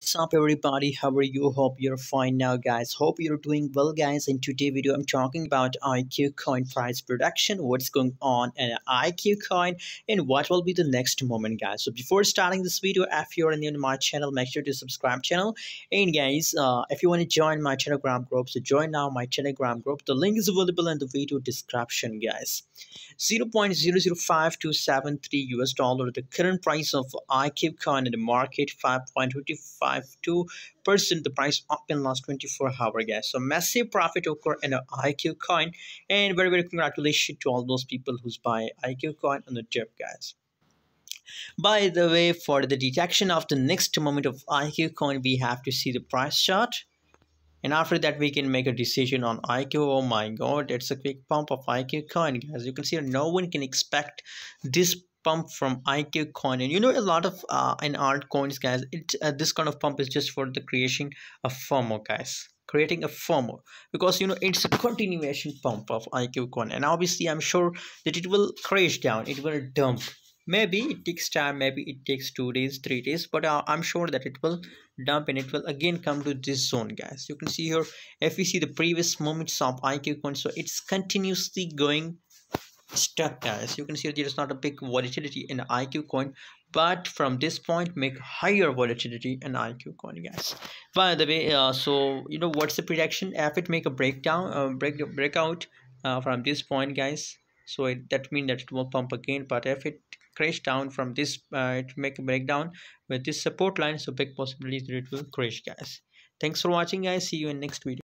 What's up everybody, how are you? Hope you're fine now guys. Hope you're doing well guys. In today's video I'm talking about IQ coin price production, what's going on in IQ coin and what will be the next moment guys. So before starting this video, if you're new to my channel, make sure to subscribe channel. And guys, if you want to join my telegram group, so join now my telegram group. The link is available in the video description guys. 0.005273 US dollar. The current price of IQ coin in the market 5.252%. The price up in last 24 hours, guys. So massive profit occur in the IQ coin, and very congratulations to all those people who's buy IQ coin on the dip, guys. By the way, for the detection of the next moment of IQ coin, we have to see the price chart. And after that, we can make a decision on IQ. Oh my god, it's a quick pump of IQ coin. As you can see, no one can expect this pump from IQ coin. And you know, a lot of in altcoins, guys, this kind of pump is just for the creation of FOMO, guys. Creating a FOMO, because you know it's a continuation pump of IQ coin, and obviously I'm sure that it will crash down, it will dump. Maybe it takes time, maybe it takes 2 days, 3 days, but I'm sure that it will dump and it will again come to this zone, guys. You can see here, if we see the previous moments of IQ coin, so it's continuously going stuck, guys. You can see there is not a big volatility in IQ coin, but from this point make higher volatility in IQ coin, guys. By the way, so you know what's the prediction if it make a breakdown, breakout from this point, guys. So that means that it will pump again, but if it crash down from this, it make a breakdown with this support line, so big possibility that it will crash, guys. Thanks for watching guys, see you in next video.